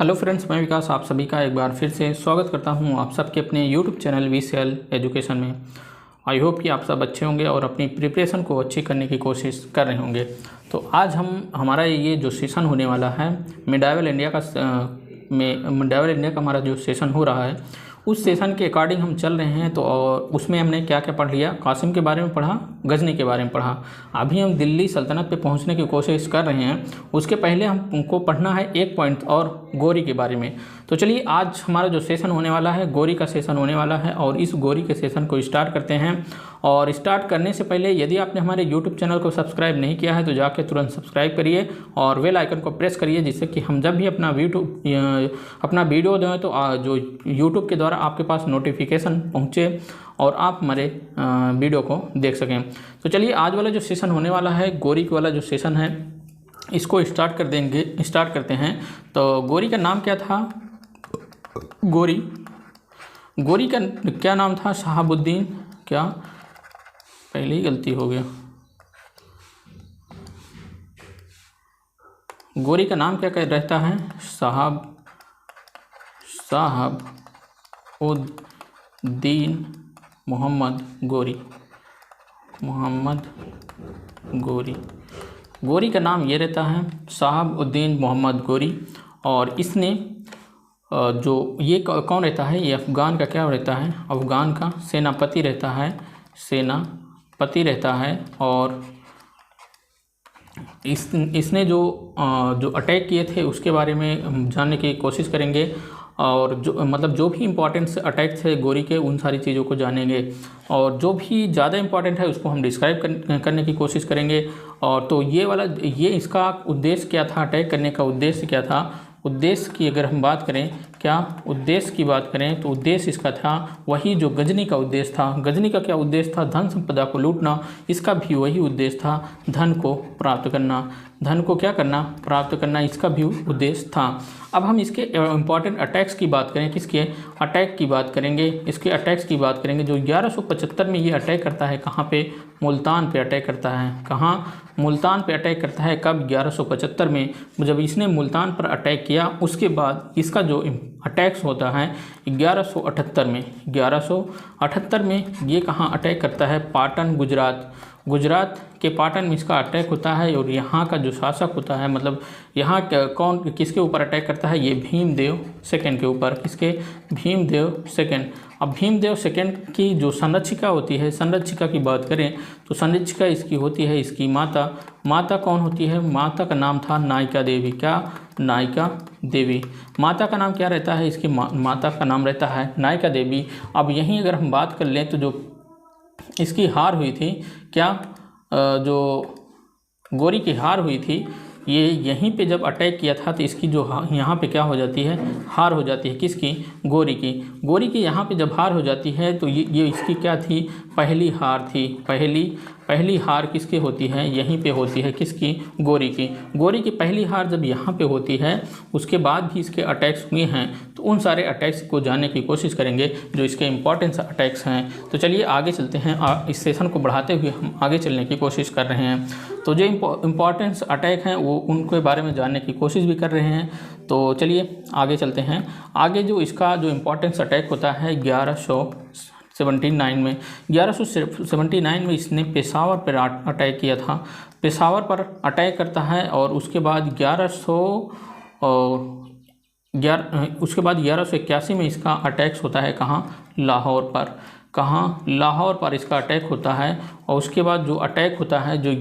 Hello friends, मैं विकास आप सभी का एक बार फिर से स्वागत करता हूं आप सबके अपने यूट्यूब चैनल VCL एजुकेशन में। आई होप कि आप सब अच्छे होंगे और अपनी प्रिपरेशन को अच्छी करने की कोशिश कर रहे होंगे। तो आज हमारा ये जो सेशन होने वाला है मिडाइवल इंडिया का हमारा जो सेशन हो रहा है उस सेशन के अकॉर्डिंग हम चल रहे हैं। तो उसमें हमने क्या क्या पढ़ लिया, कासिम के बारे में पढ़ा, गजनी के बारे में पढ़ा। अभी हम दिल्ली सल्तनत पे पहुंचने की कोशिश कर रहे हैं। उसके पहले हमको पढ़ना है एक पॉइंट और गोरी के बारे में। तो चलिए आज हमारा जो सेशन होने वाला है गोरी का सेशन होने वाला है और इस गोरी के सेशन को स्टार्ट करते हैं। और स्टार्ट करने से पहले यदि आपने हमारे यूट्यूब चैनल को सब्सक्राइब नहीं किया है तो जाके तुरंत सब्सक्राइब करिए और बेल आइकन को प्रेस करिए, जिससे कि हम जब भी अपना वीडियो दें तो जो यूट्यूब के द्वारा आपके पास नोटिफिकेशन पहुँचे और आप हमारे वीडियो को देख सकें। तो चलिए आज वाला जो सेशन होने वाला है गोरी वाला जो सेशन है इसको स्टार्ट करते हैं। तो गोरी का नाम क्या था? गोरी का क्या नाम था? शहाबुद्दीन। क्या पहले ही गलती हो गया। गोरी का नाम क्या रहता है? शहाबुद्दीन मोहम्मद गोरी। गोरी का नाम ये रहता है शहाबुद्दीन मोहम्मद गोरी। और इसने जो ये कौन रहता है? ये अफ़गान का क्या रहता है? अफ़गान का सेनापति रहता है। और इसने जो अटैक किए थे उसके बारे में हम जानने की कोशिश करेंगे। और जो भी इम्पोर्टेंट अटैक थे गोरी के उन सारी चीज़ों को जानेंगे। और जो भी ज़्यादा इम्पोर्टेंट है उसको हम डिस्क्राइब करने की कोशिश करेंगे। और तो ये इसका उद्देश्य क्या था? अटैक करने का उद्देश्य क्या था? उद्देश्य की अगर हम बात करें, क्या उद्देश्य की बात करें तो उद्देश्य इसका था वही जो गजनी का उद्देश्य था। गजनी का क्या उद्देश्य था? धन संपदा को लूटना। इसका भी वही उद्देश्य था, धन को प्राप्त करना। धन को क्या करना? प्राप्त करना, इसका भी उद्देश्य था। अब हम इसके इम्पॉर्टेंट अटैक्स की बात करें, किसके अटैक की बात करेंगे? इसके अटैक्स की बात करेंगे। जो 1175 में ये अटैक करता है, कहाँ पे? मुल्तान पे अटैक करता है। कहाँ? मुल्तान पे अटैक करता है। कब? 1175 में। जब इसने मुल्तान पर अटैक किया उसके बाद इसका जो अटैक्स होता है 1178 में। 1178 में ये कहाँ अटैक करता है? पाटन, गुजरात के पाटन में इसका अटैक होता है। और यहाँ का जो शासक होता है, मतलब यहाँ किसके ऊपर अटैक करता है? ये भीमदेव सेकंड के ऊपर। किसके? भीमदेव सेकंड। अब भीमदेव सेकंड की जो संरक्षिका होती है, संरक्षिका की बात करें तो संरक्षिका इसकी होती है इसकी माता कौन होती है? माता का नाम था नायिका देवी। क्या? नायिका देवी। माता का नाम क्या रहता है? इसकी माता का नाम रहता है नायिका देवी। अब यहीं अगर हम बात कर लें तो जो इसकी हार हुई थी, क्या जो गोरी की हार हुई थी, ये यहीं पे जब अटैक किया था तो इसकी जो यहाँ पे क्या हो जाती है? हार हो जाती है। किसकी? गोरी की यहाँ पे जब हार हो जाती है तो ये इसकी क्या थी? पहली हार थी। पहली हार किसकी होती है? यहीं पे होती है। किसकी? गोरी की पहली हार जब यहाँ पे होती है उसके बाद भी इसके अटैक्स हुए हैं। तो उन सारे अटैक्स को जानने की कोशिश करेंगे जो इसके इम्पोर्टेंट अटैक्स हैं। तो चलिए आगे चलते हैं। इस सेशन को बढ़ाते हुए हम आगे चलने की कोशिश कर रहे हैं। तो जो इम्पोर्टेंट अटैक हैं वो उनके बारे में जानने की कोशिश भी कर रहे हैं। तो चलिए आगे चलते हैं। आगे जो इसका जो इम्पोर्टेंट अटैक होता है 1179 में। 1179 में इसने पेशावर पर अटैक किया था। पेशावर पर अटैक करता है और उसके बाद 1181 में इसका अटैक्स होता है। कहाँ? लाहौर पर। कहाँ? लाहौर पर इसका अटैक होता है। और उसके बाद जो अटैक होता है जो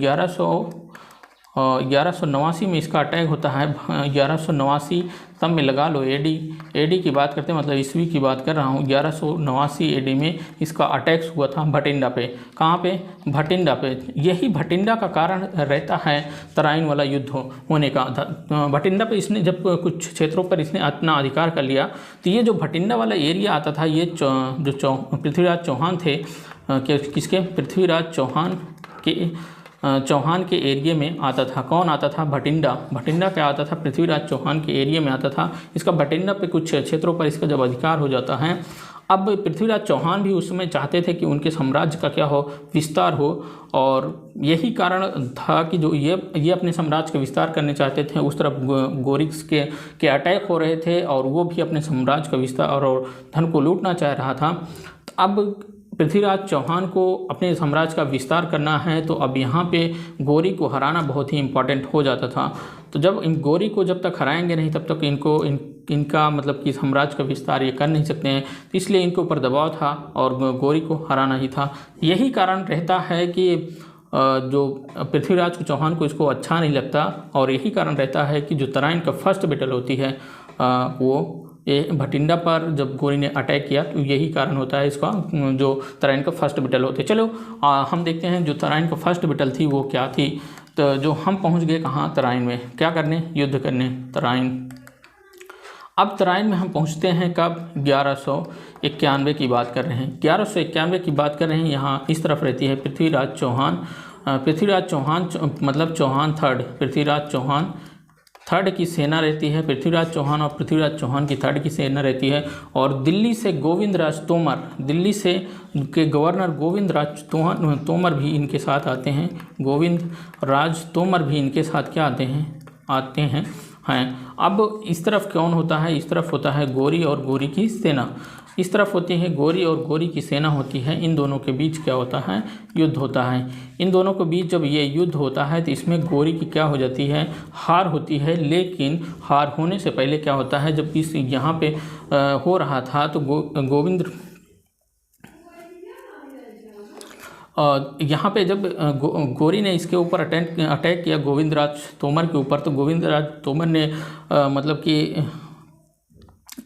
1189 में इसका अटैक होता है। 1189 तब में लगा लो एडी की बात करते हैं, मतलब ईस्वी की बात कर रहा हूँ। 1189 एडी में इसका अटैक्स हुआ था भटिंडा पे। कहाँ पे? भटिंडा पे। यही भटिंडा का कारण रहता है तराइन वाला युद्ध होने का। भटिंडा पे इसने जब कुछ क्षेत्रों पर इसने अपना अधिकार कर लिया तो ये जो भटिंडा वाला एरिया आता था, ये जो पृथ्वीराज चौहान थे, किसके? पृथ्वीराज चौहान के एरिया में आता था। कौन आता था? भटिंडा क्या आता था? पृथ्वीराज चौहान के एरिया में आता था। इसका भटिंडा पे कुछ क्षेत्रों पर इसका जब अधिकार हो जाता है। अब पृथ्वीराज चौहान भी उस समय चाहते थे कि उनके साम्राज्य का क्या हो, विस्तार हो, और यही कारण था कि जो ये अपने साम्राज्य का विस्तार करने चाहते थे। उस तरफ गोरिक्स के अटैक हो रहे थे और वो भी अपने साम्राज्य का विस्तार और धन को लूटना चाह रहा था। तो अब पृथ्वीराज चौहान को अपने साम्राज्य का विस्तार करना है, तो अब यहाँ पे गौरी को हराना बहुत ही इम्पोर्टेंट हो जाता था। तो जब इन गौरी को जब तक हराएंगे नहीं तब तक इनका मतलब कि साम्राज्य का विस्तार ये कर नहीं सकते हैं। तो इसलिए इनके ऊपर दबाव था और गौरी को हराना ही था। यही कारण रहता है कि जो पृथ्वीराज चौहान को इसको अच्छा नहीं लगता, और यही कारण रहता है कि जो तराइन का फर्स्ट बैटल होती है वो ये भटिंडा पर जब गौरी ने अटैक किया, तो यही कारण होता है इसका, जो तराइन का फर्स्ट बैटल होते। चलो हम देखते हैं जो तराइन का फर्स्ट बैटल थी वो क्या थी। तो जो हम पहुंच गए कहाँ, तराइन में, क्या करने, युद्ध करने तराइन। अब तराइन में हम पहुंचते हैं कब, 1191 की बात कर रहे हैं, 1191 की बात कर रहे हैं। यहाँ इस तरफ रहती है पृथ्वीराज चौहान मतलब चौहान थर्ड, पृथ्वीराज चौहान थर्ड की सेना रहती है। पृथ्वीराज चौहान और पृथ्वीराज चौहान की थर्ड की सेना रहती है। और दिल्ली से गोविंद राज तोमर, दिल्ली से के गवर्नर गोविंद राज तोमर भी इनके साथ आते हैं। गोविंद राज तोमर भी इनके साथ क्या आते हैं। अब इस तरफ कौन होता है, इस तरफ होता है गौरी और गौरी की सेना। इस तरफ होती है गौरी और गौरी की सेना होती है। इन दोनों के बीच क्या होता है, युद्ध होता है। इन दोनों के बीच जब ये युद्ध होता है तो इसमें गौरी की क्या हो जाती है, हार होती है। लेकिन हार होने से पहले क्या होता है, जब इस यहाँ पे हो रहा था तो गोविंद यहाँ पे जब गौरी ने इसके ऊपर अटैक किया गोविंद राज तोमर के ऊपर, तो गोविंद राज तोमर ने मतलब कि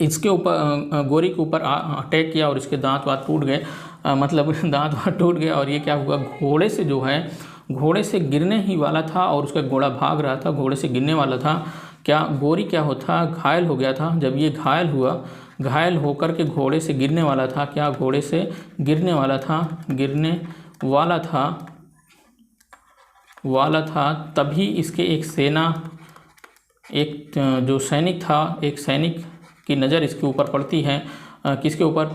इसके ऊपर गौरी के ऊपर अटैक किया और इसके दांत वात टूट गए, मतलब दांत वात टूट गए। और ये क्या हुआ, घोड़े से जो है, घोड़े से गिरने ही वाला था और उसका घोड़ा भाग रहा था, घोड़े से गिरने वाला था। क्या गौरी क्या होता, घायल हो गया था। जब ये घायल हुआ, घायल होकर के घोड़े से गिरने वाला था, क्या घोड़े से गिरने वाला था, तभी इसके एक जो सैनिक था, एक सैनिक की नज़र इसके ऊपर पड़ती है। किसके ऊपर,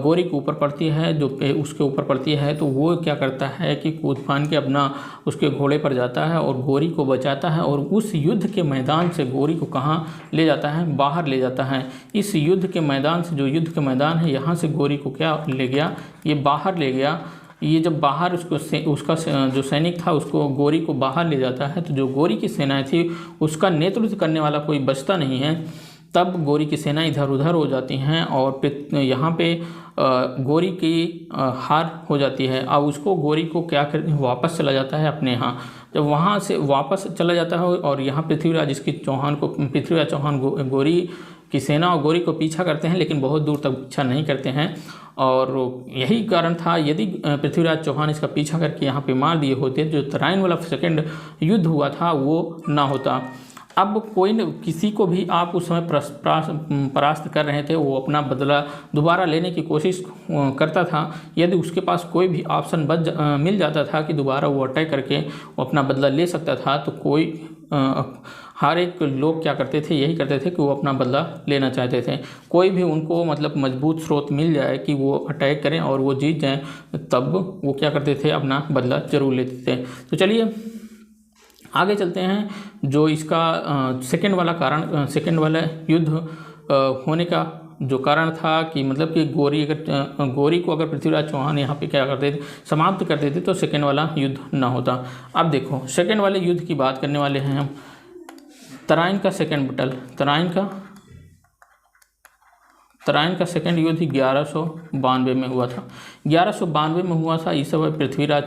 गौरी के ऊपर पड़ती है, जो उसके ऊपर पड़ती है। तो वो क्या करता है कि कूद फान के अपना उसके घोड़े पर जाता है और गौरी को बचाता है, और उस युद्ध के मैदान से गौरी को कहाँ ले जाता है, बाहर ले जाता है। इस युद्ध के मैदान से, जो युद्ध के मैदान है, यहाँ से गौरी को क्या ले गया, ये बाहर ले गया। ये जब बाहर उसका जो सैनिक था उसको गौरी को बाहर ले जाता है, तो जो गौरी की सेनाएं थी उसका नेतृत्व करने वाला कोई बचता नहीं है। तब गौरी की सेना इधर उधर हो जाती हैं और यहाँ पे गौरी की हार हो जाती है। अब उसको गौरी को क्या कर वापस चला जाता है अपने यहाँ। जब वहाँ से वापस चला जाता है और यहाँ पृथ्वीराज चौहान गौरी की सेना और गौरी को पीछा करते हैं, लेकिन बहुत दूर तक पीछा नहीं करते हैं। और यही कारण था, यदि पृथ्वीराज चौहान इसका पीछा करके यहाँ पे मार दिए होते, जो तराइन वाला सेकंड युद्ध हुआ था वो ना होता। अब कोई न किसी को भी आप उस समय परास्त कर रहे थे, वो अपना बदला दोबारा लेने की कोशिश करता था। यदि उसके पास कोई भी ऑप्शन मिल जाता था कि दोबारा वो अटैक करके वो अपना बदला ले सकता था, तो हर एक लोग क्या करते थे, यही करते थे कि वो अपना बदला लेना चाहते थे। कोई भी उनको मतलब मजबूत स्रोत मिल जाए कि वो अटैक करें और वो जीत जाएं, तब वो क्या करते थे, अपना बदला जरूर लेते थे। तो चलिए आगे चलते हैं। जो इसका सेकंड वाला युद्ध होने का जो कारण था कि मतलब कि गौरी को अगर पृथ्वीराज चौहान यहाँ पे क्या करते थे, समाप्त कर देते, तो सेकंड वाला युद्ध ना होता। अब देखो सेकंड वाले युद्ध की बात करने वाले हैं हम। तराइन का सेकंड बैटल, तराइन का सेकंड युद्ध 1192 में हुआ था। 1192 में हुआ था। इस समय पृथ्वीराज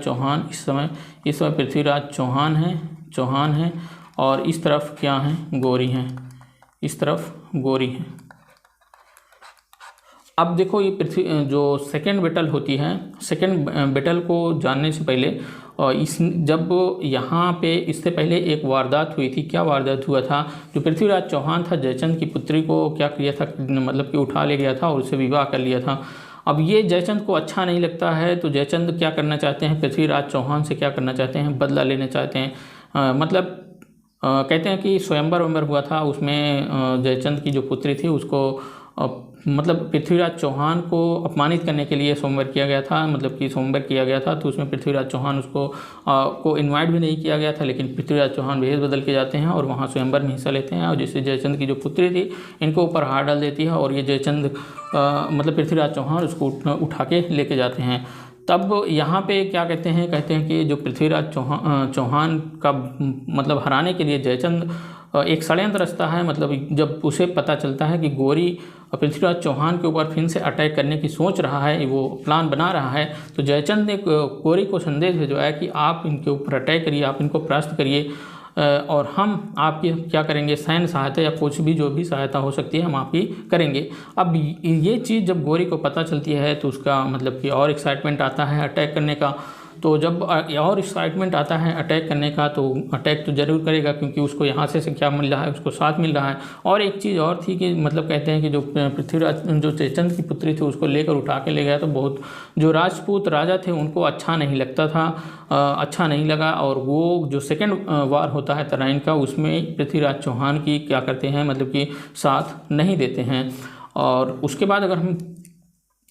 चौहान है और इस तरफ क्या हैं, गौरी हैं, इस तरफ गौरी हैं। अब देखो ये जो सेकंड बैटल होती है, सेकंड बैटल को जानने से पहले जब यहाँ पे इससे पहले एक वारदात हुई थी। क्या वारदात हुआ था, जो पृथ्वीराज चौहान था जयचंद की पुत्री को क्या किया था, मतलब कि उठा ले गया था और उससे विवाह कर लिया था। अब ये जयचंद को अच्छा नहीं लगता है, तो जयचंद क्या करना चाहते हैं, पृथ्वीराज चौहान से क्या करना चाहते हैं, बदला लेना चाहते हैं। मतलब कहते हैं कि स्वयंवर हुआ था, उसमें जयचंद की जो पुत्री थी उसको मतलब पृथ्वीराज चौहान को अपमानित करने के लिए स्वयंवर किया गया था, मतलब कि स्वयंवर किया गया था। तो उसमें पृथ्वीराज चौहान को इनवाइट भी नहीं किया गया था, लेकिन पृथ्वीराज चौहान भेष बदल के जाते हैं और वहाँ स्वयंवर में हिस्सा लेते हैं। और जिससे जयचंद की जो पुत्री थी इनको ऊपर हार डाल देती है और ये जयचंद मतलब पृथ्वीराज चौहान उसको उठा के लेके जाते हैं। तब यहाँ पे क्या कहते हैं कि जो पृथ्वीराज चौहान का मतलब हराने के लिए जयचंद एक षड्यंत्र रचता है। मतलब जब उसे पता चलता है कि गोरी पृथ्वीराज चौहान के ऊपर फिर से अटैक करने की सोच रहा है, वो प्लान बना रहा है, तो जयचंद ने गोरी को संदेश भेजवाया कि आप इनके ऊपर अटैक करिए, आप इनको परास्त करिए और हम आपकी क्या करेंगे, सैन्य सहायता या कुछ भी जो भी सहायता हो सकती है हम आपकी करेंगे। अब ये चीज़ जब गोरी को पता चलती है तो उसका मतलब कि और एक्साइटमेंट आता है अटैक करने का। तो जब और एक्साइटमेंट आता है अटैक करने का तो अटैक तो ज़रूर करेगा, क्योंकि उसको यहाँ से क्या मिल रहा है, उसको साथ मिल रहा है। और एक चीज़ और थी कि मतलब कहते हैं कि जो पृथ्वीराज जो जयचंद की पुत्री थी उसको लेकर उठा के ले गया, तो बहुत जो राजपूत राजा थे उनको अच्छा नहीं लगता था, अच्छा नहीं लगा। और वो जो सेकेंड वार होता है तराइन का, उसमें पृथ्वीराज चौहान की क्या करते हैं मतलब कि साथ नहीं देते हैं। और उसके बाद अगर हम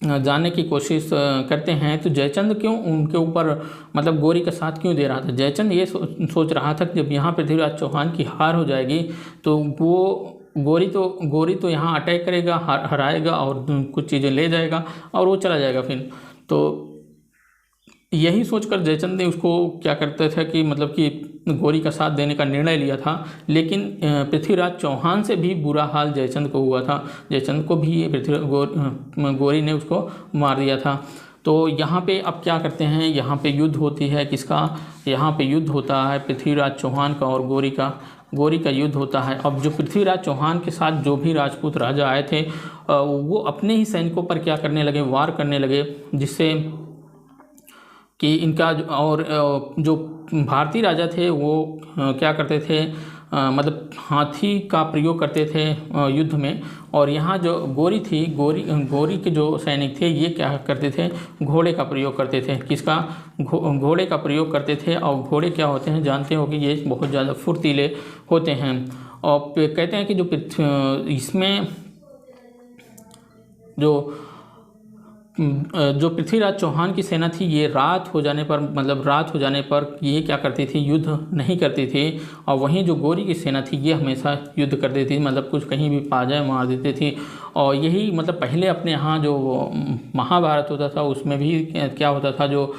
जानने की कोशिश करते हैं तो जयचंद क्यों उनके ऊपर मतलब गोरी का साथ क्यों दे रहा था। जयचंद ये सोच रहा था कि जब यहाँ पृथ्वीराज चौहान की हार हो जाएगी तो वो गोरी तो यहाँ अटैक करेगा, हराएगा और कुछ चीज़ें ले जाएगा और वो चला जाएगा फिर। तो यही सोचकर जयचंद ने उसको क्या करता था कि मतलब कि गोरी का साथ देने का निर्णय लिया था। लेकिन पृथ्वीराज चौहान से भी बुरा हाल जयचंद को हुआ था, जयचंद को भी गोरी ने उसको मार दिया था। तो यहाँ पे अब क्या करते हैं, यहाँ पे युद्ध होती है किसका, यहाँ पे युद्ध होता है पृथ्वीराज चौहान का और गोरी का युद्ध होता है। अब जो पृथ्वीराज चौहान के साथ जो भी राजपूत राजा आए थे वो अपने ही सैनिकों पर क्या करने लगे, वार करने लगे, जिससे कि इनका और जो भारतीय राजा थे वो क्या करते थे मतलब हाथी का प्रयोग करते थे युद्ध में। और यहाँ जो गोरी थी, गोरी के जो सैनिक थे ये क्या करते थे, घोड़े का प्रयोग करते थे। किसका, घोड़े का प्रयोग करते थे। और घोड़े क्या होते हैं जानते हो कि ये बहुत ज़्यादा फुर्तीले होते हैं। और कहते हैं कि जो इसमें जो पृथ्वीराज चौहान की सेना थी ये रात हो जाने पर ये क्या करती थी, युद्ध नहीं करती थी। और वहीं जो गोरी की सेना थी ये हमेशा युद्ध कर देती थी, मतलब कुछ कहीं भी पा जाए मार देती थी। और यही मतलब पहले अपने यहाँ जो महाभारत होता था उसमें भी क्या होता था, जो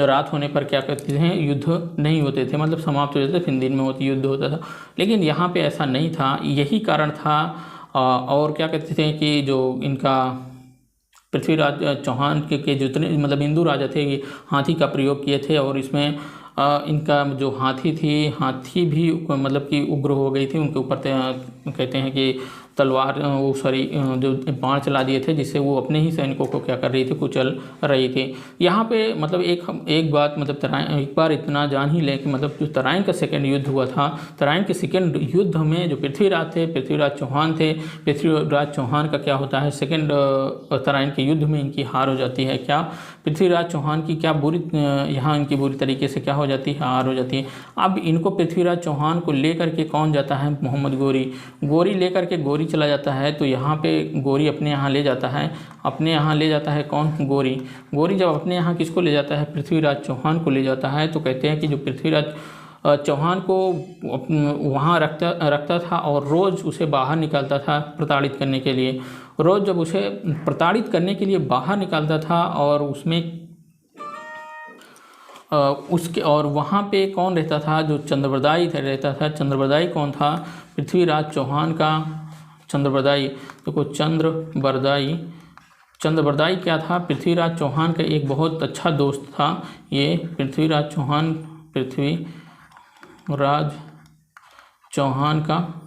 रात होने पर क्या करते थे, युद्ध नहीं होते थे, मतलब समाप्त हो जाते थे, फिर दिन में युद्ध होता था। लेकिन यहाँ पे ऐसा नहीं था, यही कारण था। और क्या कहते थे कि जो इनका पृथ्वीराज चौहान के जितने मतलब हिंदू राजा थे ये हाथी का प्रयोग किए थे। और इसमें इनका जो हाथी भी मतलब कि उग्र हो गई थी, उनके ऊपर कहते हैं कि तलवार जो बाण चला दिए थे, जिससे वो अपने ही सैनिकों को क्या कर रही थी, कुचल रही थी। यहाँ पे मतलब एक बात मतलब एक बार इतना जान ही लें कि मतलब जो तराइन का सेकेंड युद्ध हुआ था, तराइन के सेकेंड युद्ध में जो पृथ्वीराज चौहान थे, पृथ्वीराज चौहान का क्या होता है, सेकेंड तराइन के युद्ध में इनकी हार हो जाती है। क्या पृथ्वीराज चौहान की क्या यहाँ इनकी बुरी तरीके से क्या हो जाती है, हार हो जाती है। अब इनको पृथ्वीराज चौहान को लेकर के कौन जाता है, मोहम्मद गोरी लेकर के गोरी चला जाता है। तो यहाँ पे गोरी अपने यहाँ ले जाता है कौन, गोरी जब अपने यहाँ किसको ले जाता है, पृथ्वीराज चौहान को ले जाता है। तो कहते हैं कि जो पृथ्वीराज चौहान को वहाँ रखता था और रोज़ उसे बाहर निकालता था प्रताड़ित करने के लिए। रोज़ जब उसे प्रताड़ित करने के लिए बाहर निकालता था और और वहाँ पे कौन रहता था, जो चंद्रबरदाई रहता था। चंद्रबरदाई कौन था, पृथ्वीराज चौहान का चंद्रबरदाई। देखो चंद्रबरदाई क्या था, पृथ्वीराज चौहान का एक बहुत अच्छा दोस्त था। ये पृथ्वीराज चौहान का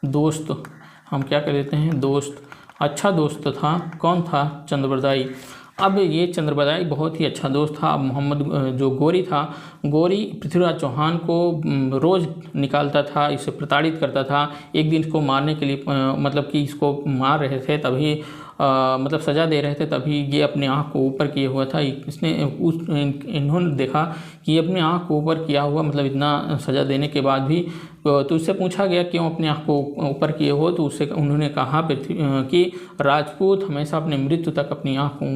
दोस्त, हम क्या कर देते हैं, दोस्त, अच्छा दोस्त था। कौन था, चंद्रबरदाई। अब ये चंद्रबरदाई बहुत ही अच्छा दोस्त था। मोहम्मद जो गोरी था, गोरी पृथ्वीराज चौहान को रोज़ निकालता था, इसे प्रताड़ित करता था। एक दिन इसको मारने के लिए मतलब कि इसको मार रहे थे, तभी मतलब सज़ा दे रहे थे, तभी ये अपने आँख को ऊपर किए हुआ था। इन्होंने देखा कि ये अपने आँख को ऊपर किया हुआ, मतलब इतना सज़ा देने के बाद भी। तो उससे पूछा गया क्यों अपने आँख को ऊपर किए हो, तो उससे उन्होंने कहा कि राजपूत हमेशा अपने मृत्यु तक अपनी आँख को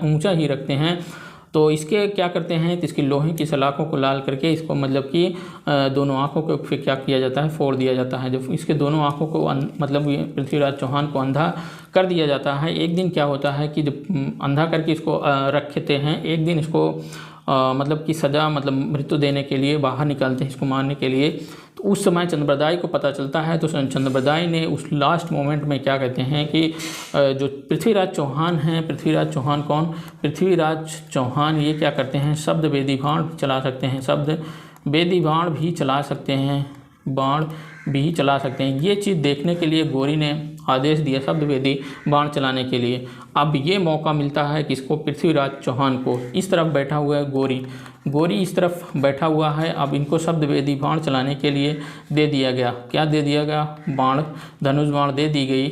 ऊंचा ही रखते हैं। तो इसके क्या करते हैं, तो इसकी लोहे की सलाखों को लाल करके इसको मतलब कि दोनों आँखों को फिर क्या किया जाता है, फोड़ दिया जाता है। जब इसके दोनों आँखों को मतलब पृथ्वीराज चौहान को अंधा कर दिया जाता है। एक दिन क्या होता है कि जब अंधा करके इसको रखते हैं, एक दिन इसको मतलब कि सज़ा मतलब मृत्यु देने के लिए बाहर निकालते हैं, इसको मारने के लिए। तो उस समय चंद्रबरदाई को पता चलता है। तो चंद्रबरदाई ने उस लास्ट मोमेंट में क्या कहते हैं कि जो पृथ्वीराज चौहान हैं, पृथ्वीराज चौहान कौन, पृथ्वीराज चौहान ये क्या करते हैं, शब्द वेदी बाण चला सकते हैं, शब्द वेदी बाण भी चला सकते हैं, बाण भी चला सकते हैं। ये चीज़ देखने के लिए गौरी ने आदेश दिया शब्द वेदी बाण चलाने के लिए। अब ये मौका मिलता है किसको, पृथ्वीराज चौहान को। इस तरफ बैठा हुआ है गौरी इस तरफ बैठा हुआ है। अब इनको शब्द वेदी बाण चलाने के लिए दे दिया गया, क्या दे दिया गया, बाण, धनुष बाण दे दी गई।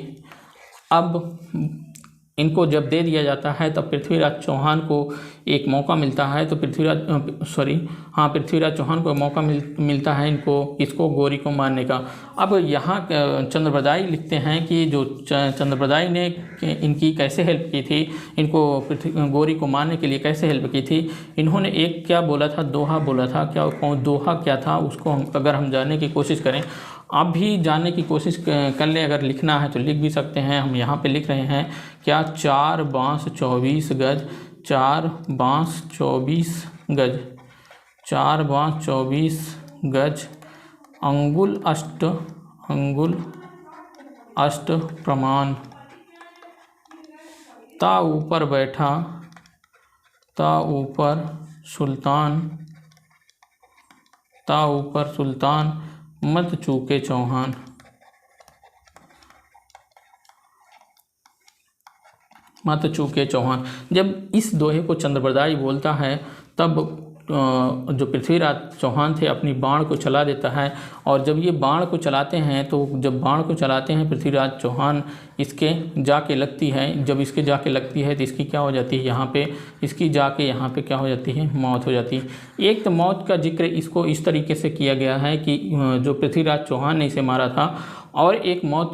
अब इनको जब दे दिया जाता है तब पृथ्वीराज चौहान को एक मौका मिलता है। तो पृथ्वीराज चौहान को मौका मिलता है इसको गौरी को मारने का। अब यहाँ चंद्रबरदाई लिखते हैं कि जो चंद्रबरदाई ने इनकी कैसे हेल्प की थी, इनको गौरी को मारने के लिए कैसे हेल्प की थी। इन्होंने एक क्या बोला था, दोहा बोला था। दोहा क्या था, उसको अगर हम जानने की कोशिश करें, आप भी जानने की कोशिश कर लें। अगर लिखना है तो लिख भी सकते हैं। हम यहाँ पे लिख रहे हैं क्या, 4 बाँस 24 गज, 4 बाँस 24 गज, 4 बाँस 24 गज, अंगुल अष्ट प्रमाण, ता ऊपर बैठा, ता ऊपर सुल्तान, मत चूके चौहान। मत चूके चौहान। जब इस दोहे को चंद्रबरदाई बोलता है तब जो पृथ्वीराज चौहान थे अपनी बाण को चला देता है। और जब ये बाण को चलाते हैं तो जब बाण को चलाते हैं पृथ्वीराज चौहान, इसके जाके लगती है। जब इसके जाके लगती है तो इसकी क्या हो जाती है, यहाँ पे इसकी जाके यहाँ पे क्या हो जाती है, मौत हो जाती है। एक तो मौत का जिक्र इसको इस तरीके से किया गया है कि जो पृथ्वीराज चौहान ने इसे मारा था, और एक मौत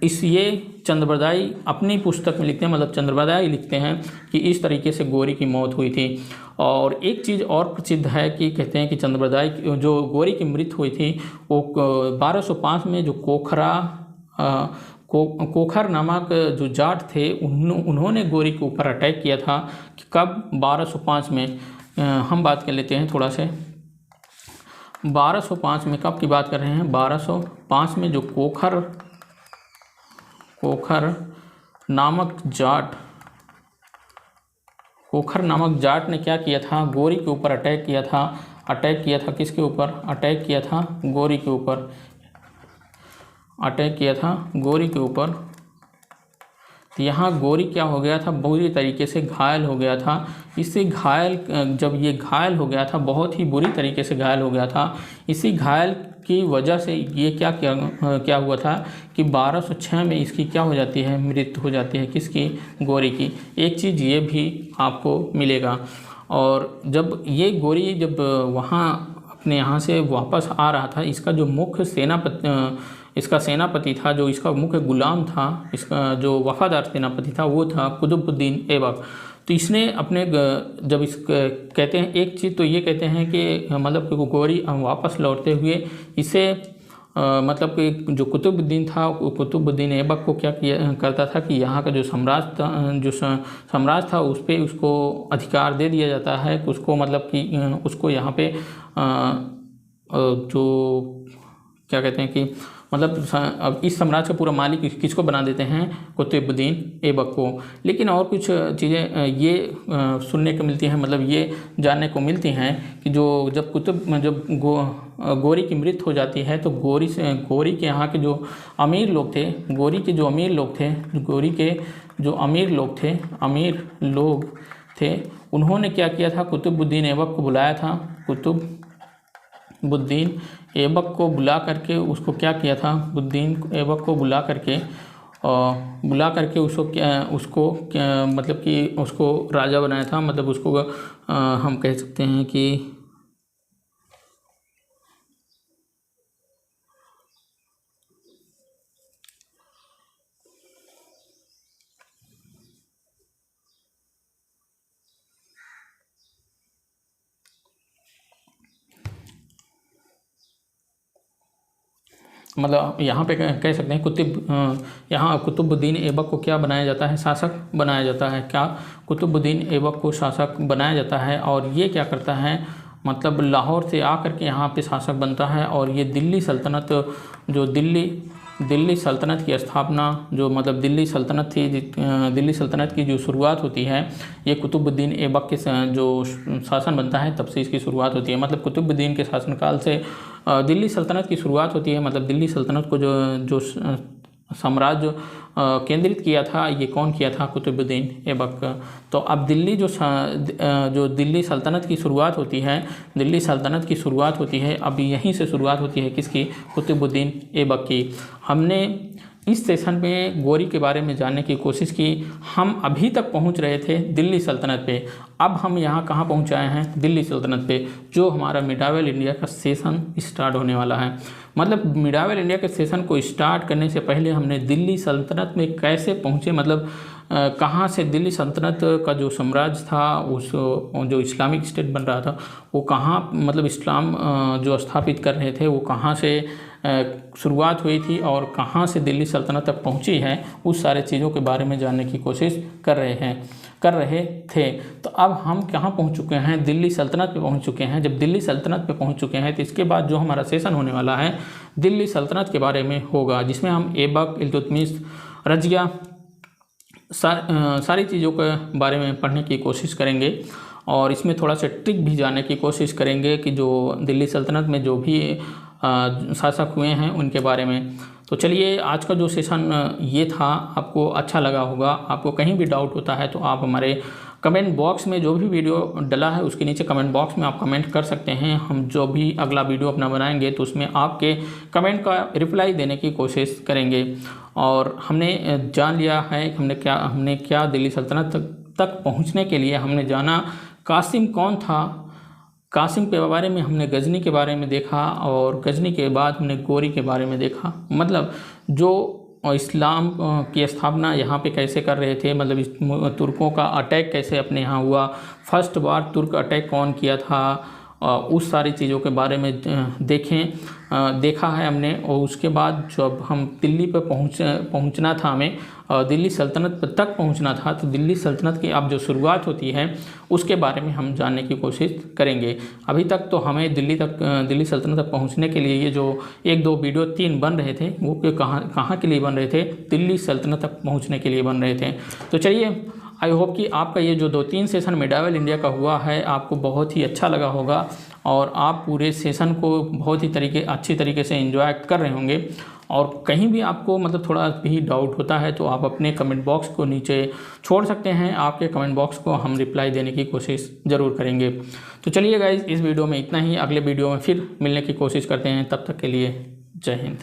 ये चंद्रबरदाई अपनी पुस्तक में लिखते हैं, मतलब चंद्रबरदाई लिखते हैं कि इस तरीके से गौरी की मौत हुई थी। और एक चीज़ और प्रसिद्ध है कि कहते हैं कि चंद्रबरदाई जो गौरी की मृत्यु हुई थी वो 1205 में जो कोखर नामक जो जाट थे उन्होंने गौरी के ऊपर अटैक किया था। कि कब, 1205 में। हम बात कर लेते हैं थोड़ा से 1205 में कब की बात कर रहे हैं। 1205 में जो कोखर नामक जाट ने क्या किया था, गौरी के ऊपर अटैक किया था। किसके ऊपर अटैक किया था, गौरी के ऊपर अटैक किया था, गौरी के ऊपर। तो यहाँ गौरी क्या हो गया था, बुरी तरीके से घायल हो गया था। जब ये घायल हो गया था, बहुत ही बुरी तरीके से घायल हो गया था। इसी घायल की वजह से ये क्या हुआ था कि 1206 में इसकी क्या हो जाती है, मृत्यु हो जाती है। किसकी, गौरी की। एक चीज़ ये भी आपको मिलेगा। और जब ये गौरी जब वहाँ अपने यहाँ से वापस आ रहा था, इसका जो मुख्य सेनापति था, जो इसका मुख्य गुलाम था, इसका जो वफादार सेनापति था वो था कुतुबुद्दीन ऐबक। तो इसने अपने जब कहते हैं एक चीज़ तो ये कहते हैं कि मतलब कि गौरी वापस लौटते हुए इसे मतलब कि जो कुतुबुद्दीन था, कुतुबुद्दीन ऐबक को क्या करता था कि यहाँ का जो सम्राट था उस पर उसको अधिकार दे दिया जाता है। उसको मतलब कि उसको यहाँ पे जो क्या कहते हैं कि मतलब अब इस साम्राज्य का पूरा मालिक किसको बना देते हैं, कुतुबुद्दीन ऐबक को। लेकिन और कुछ चीज़ें ये सुनने को मिलती हैं, मतलब ये जानने को मिलती हैं कि जब गौरी की मृत्यु हो जाती है तो गौरी के यहाँ के जो अमीर लोग थे, गौरी के जो अमीर लोग थे, उन्होंने क्या किया था, कुतुबुद्दीन ऐबक को बुलाया था। कुतुबुद्दीन ऐबक को बुला करके उसको क्या किया था, बुद्दीन ऐबक को बुला करके बुला करके मतलब कि उसको राजा बनाया था। मतलब उसको हम कह सकते हैं कि मतलब यहाँ पे कह सकते हैं यहाँ कुतुबुद्दीन ऐबक को क्या बनाया जाता है, शासक बनाया जाता है। क्या कुतुबुद्दीन ऐबक को शासक बनाया जाता है। और ये क्या करता है, मतलब लाहौर से आकर के यहाँ पे शासक बनता है। और ये दिल्ली सल्तनत, जो दिल्ली सल्तनत की स्थापना, जो मतलब दिल्ली सल्तनत थी, दिल्ली सल्तनत की जो शुरुआत होती है ये कुतुबुद्दीन ऐबक के जो शासन बनता है तब से इसकी शुरुआत होती है। मतलब कुतुबुद्दीन के शासनकाल से दिल्ली सल्तनत की शुरुआत होती है। मतलब दिल्ली सल्तनत को जो साम्राज्य केंद्रित किया था, ये कौन किया था, कुतुबुद्दीन ऐबक। तो अब दिल्ली जो दिल्ली सल्तनत की शुरुआत होती है, दिल्ली सल्तनत की शुरुआत होती है, अब यहीं से शुरुआत होती है किसकी, कुतुबुद्दीन ऐबक की। हमने इस सेशन में गौरी के बारे में जानने की कोशिश की। हम अभी तक पहुंच रहे थे दिल्ली सल्तनत पे, अब हम यहाँ कहाँ पहुँच आए हैं, दिल्ली सल्तनत पे, जो हमारा मिडावल इंडिया का सेशन स्टार्ट होने वाला है। मतलब मिडावल इंडिया के सेशन को स्टार्ट करने से पहले हमने दिल्ली सल्तनत में कैसे पहुँचे, मतलब कहाँ से दिल्ली सल्तनत का जो साम्राज्य था, उस जो इस्लामिक स्टेट बन रहा था वो कहाँ, मतलब इस्लाम जो स्थापित कर रहे थे वो कहाँ से शुरुआत हुई थी और कहाँ से दिल्ली सल्तनत तक पहुँची है, उस सारे चीज़ों के बारे में जानने की कोशिश कर रहे थे। तो अब हम कहाँ पहुँच चुके हैं, दिल्ली सल्तनत पे पहुँच चुके हैं। जब दिल्ली सल्तनत पे पहुँच चुके हैं तो इसके बाद जो हमारा सेशन होने वाला है दिल्ली सल्तनत के बारे में होगा, जिसमें हम ऐबक, इल्तुतमिश, रजिया, सारी चीज़ों के बारे में पढ़ने की कोशिश करेंगे। और इसमें थोड़ा सा ट्रिक भी जानने की कोशिश करेंगे कि जो दिल्ली सल्तनत में जो भी शासक हुए हैं उनके बारे में। तो चलिए, आज का जो सेशन ये था, आपको अच्छा लगा होगा। आपको कहीं भी डाउट होता है तो आप हमारे कमेंट बॉक्स में, जो भी वीडियो डला है उसके नीचे कमेंट बॉक्स में आप कमेंट कर सकते हैं। हम जो भी अगला वीडियो अपना बनाएंगे तो उसमें आपके कमेंट का रिप्लाई देने की कोशिश करेंगे। और हमने जान लिया है हमने क्या दिल्ली सल्तनत तक पहुंचने के लिए हमने जाना कासिम कौन था, कासिम के बारे में हमने गजनी के बारे में देखा, और गजनी के बाद हमने गौरी के बारे में देखा। मतलब जो इस्लाम की स्थापना यहाँ पे कैसे कर रहे थे, मतलब तुर्कों का अटैक कैसे अपने यहाँ हुआ, फर्स्ट बार तुर्क अटैक कौन किया था, उस सारी चीज़ों के बारे में देखा है हमने। और उसके बाद जब हम दिल्ली पे पहुँचना था, हमें दिल्ली सल्तनत तक पहुँचना था, तो दिल्ली सल्तनत की अब जो शुरुआत होती है उसके बारे में हम जानने की कोशिश करेंगे। अभी तक तो हमें दिल्ली सल्तनत तक पहुँचने के लिए ये जो 1-2 वीडियो 3 बन रहे थे वो कहाँ के लिए बन रहे थे, दिल्ली सल्तनत तक पहुँचने के लिए बन रहे थे। तो चलिए, आई होप कि आपका ये जो 2-3 सेशन मिडावल इंडिया का हुआ है आपको बहुत ही अच्छा लगा होगा और आप पूरे सेशन को बहुत ही अच्छी तरीके से एंजॉय कर रहे होंगे। और कहीं भी आपको मतलब थोड़ा भी डाउट होता है तो आप अपने कमेंट बॉक्स को नीचे छोड़ सकते हैं। आपके कमेंट बॉक्स को हम रिप्लाई देने की कोशिश ज़रूर करेंगे। तो चलिए गाइज़, इस वीडियो में इतना ही। अगले वीडियो में फिर मिलने की कोशिश करते हैं। तब तक के लिए जय हिंद।